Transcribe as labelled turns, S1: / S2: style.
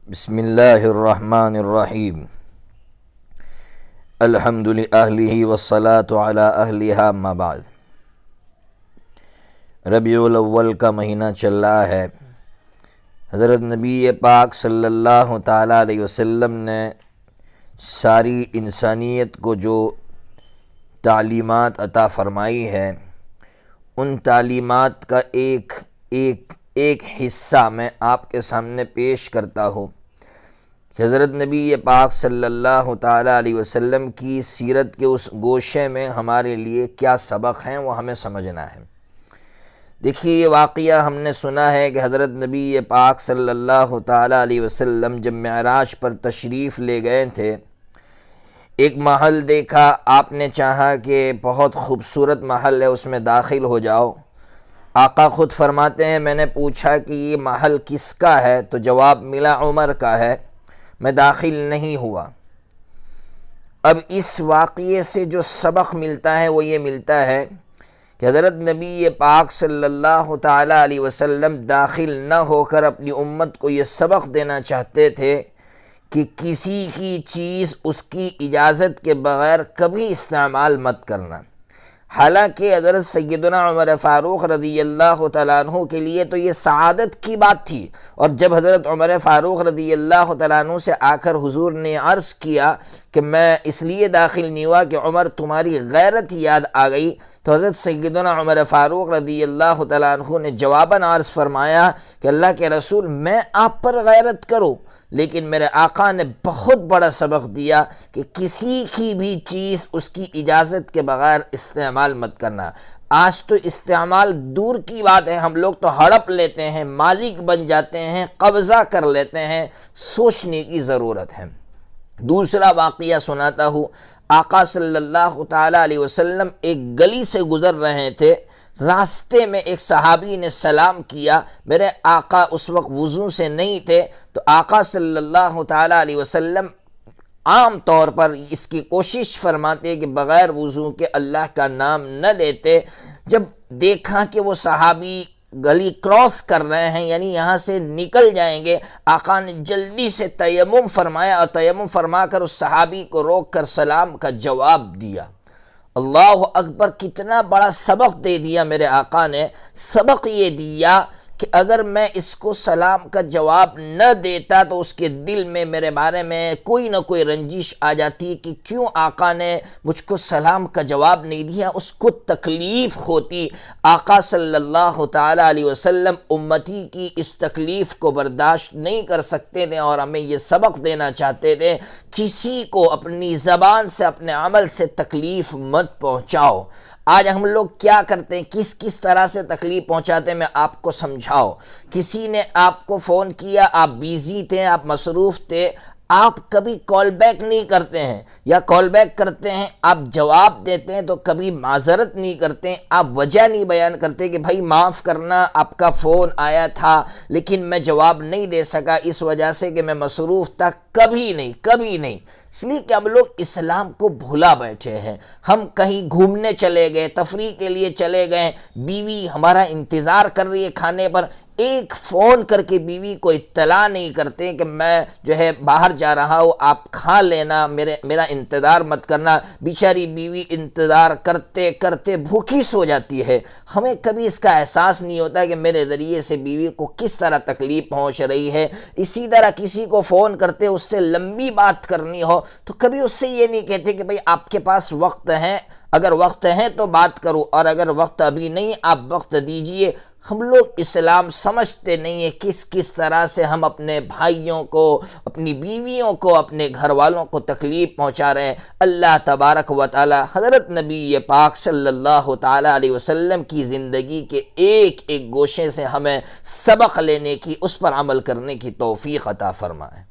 S1: بسم اللہ الرحمن الرحیم الحمد للہ والصلاة علی اہلہا اما بعد۔ ربیع الاول کا مہینہ چل رہا ہے۔ حضرت نبی پاک صلی اللہ تعالیٰ علیہ وسلم نے ساری انسانیت کو جو تعلیمات عطا فرمائی ہے، ان تعلیمات کا ایک حصہ میں آپ کے سامنے پیش کرتا ہوں کہ حضرت نبی پاک صلی اللہ تعالیٰ علیہ وسلم کی سیرت کے اس گوشے میں ہمارے لیے کیا سبق ہیں، وہ ہمیں سمجھنا ہے۔ دیکھیے، یہ واقعہ ہم نے سنا ہے کہ حضرت نبی پاک صلی اللہ تعالیٰ علیہ وسلم جب معراج پر تشریف لے گئے تھے، ایک محل دیکھا، آپ نے چاہا کہ بہت خوبصورت محل ہے، اس میں داخل ہو جاؤ۔ آقا خود فرماتے ہیں، میں نے پوچھا کہ یہ محل کس کا ہے، تو جواب ملا عمر کا ہے، میں داخل نہیں ہوا۔ اب اس واقعے سے جو سبق ملتا ہے وہ یہ ملتا ہے کہ حضرت نبی پاک صلی اللہ تعالیٰ علیہ وسلم داخل نہ ہو کر اپنی امت کو یہ سبق دینا چاہتے تھے کہ کسی کی چیز اس کی اجازت کے بغیر کبھی استعمال مت کرنا۔ حالانکہ حضرت سیدنا عمر فاروق رضی اللہ تعالیٰ عنہ کے لیے تو یہ سعادت کی بات تھی، اور جب حضرت عمر فاروق رضی اللہ تعالیٰ عنہ سے آ کر حضور نے عرض کیا کہ میں اس لیے داخل نہیں ہوا کہ عمر تمہاری غیرت یاد آ گئی، تو حضرت سیدنا عمر فاروق رضی اللہ تعالیٰ عنہ نے جواباً عرض فرمایا کہ اللہ کے رسول، میں آپ پر غیرت کروں، لیکن میرے آقا نے بہت بڑا سبق دیا کہ کسی کی بھی چیز اس کی اجازت کے بغیر استعمال مت کرنا۔ آج تو استعمال دور کی بات ہے، ہم لوگ تو ہڑپ لیتے ہیں، مالک بن جاتے ہیں، قبضہ کر لیتے ہیں، سوچنے کی ضرورت ہے۔ دوسرا واقعہ سناتا ہوں، آقا صلی اللہ تعالیٰ علیہ وسلم ایک گلی سے گزر رہے تھے، راستے میں ایک صحابی نے سلام کیا، میرے آقا اس وقت وضو سے نہیں تھے، تو آقا صلی اللہ تعالیٰ علیہ وسلم عام طور پر اس کی کوشش فرماتے کہ بغیر وضو کے اللہ کا نام نہ لیتے۔ جب دیکھا کہ وہ صحابی گلی کراس کر رہے ہیں، یعنی یہاں سے نکل جائیں گے، آقا نے جلدی سے تیمم فرمایا اور تیمم فرما کر اس صحابی کو روک کر سلام کا جواب دیا۔ اللہ اکبر، کتنا بڑا سبق دے دیا میرے آقا نے۔ سبق یہ دیا کہ اگر میں اس کو سلام کا جواب نہ دیتا تو اس کے دل میں میرے بارے میں کوئی نہ کوئی رنجش آ جاتی کہ کیوں آقا نے مجھ کو سلام کا جواب نہیں دیا، اس کو تکلیف ہوتی۔ آقا صلی اللہ تعالیٰ علیہ وسلم امتی کی اس تکلیف کو برداشت نہیں کر سکتے تھے اور ہمیں یہ سبق دینا چاہتے تھے، کسی کو اپنی زبان سے، اپنے عمل سے تکلیف مت پہنچاؤ۔ آج ہم لوگ کیا کرتے ہیں، کس طرح سے تکلیف پہنچاتے ہیں، میں آپ کو سمجھاؤ۔ کسی نے آپ کو فون کیا، آپ بیزی تھے، آپ مصروف تھے، آپ کبھی کال بیک نہیں کرتے ہیں، یا کال بیک کرتے ہیں آپ جواب دیتے ہیں تو کبھی معذرت نہیں کرتے ہیں، آپ وجہ نہیں بیان کرتے کہ بھائی معاف کرنا، آپ کا فون آیا تھا لیکن میں جواب نہیں دے سکا اس وجہ سے کہ میں مصروف تھا۔ کبھی نہیں، اس لیے کہ ہم لوگ اسلام کو بھولا بیٹھے ہیں۔ ہم کہیں گھومنے چلے گئے، تفریح کے لیے چلے گئے، بیوی ہمارا انتظار کر رہی ہے کھانے پر، ایک فون کر کے بیوی کو اطلاع نہیں کرتے کہ میں جو ہے باہر جا رہا ہوں، آپ کھا لینا، میرا انتظار مت کرنا۔ بیچاری بیوی انتظار کرتے کرتے بھوکی سو جاتی ہے۔ ہمیں کبھی اس کا احساس نہیں ہوتا کہ میرے ذریعے سے بیوی کو کس طرح تکلیف پہنچ رہی ہے۔ اسی طرح کسی کو فون کرتے، اس سے لمبی بات کرنی ہو تو کبھی اس سے یہ نہیں کہتے کہ بھئی آپ کے پاس وقت ہے، اگر وقت ہے تو بات کرو، اور اگر وقت ابھی نہیں آپ وقت دیجئے۔ ہم لوگ اسلام سمجھتے نہیں ہیں، کس طرح سے ہم اپنے بھائیوں کو، اپنی بیویوں کو، اپنے گھر والوں کو تکلیف پہنچا رہے ہیں۔ اللہ تبارک و تعالی حضرت نبی پاک صلی اللہ تعالیٰ علیہ وسلم کی زندگی کے ایک گوشے سے ہمیں سبق لینے کی، اس پر عمل کرنے کی توفیق عطا فرمائے۔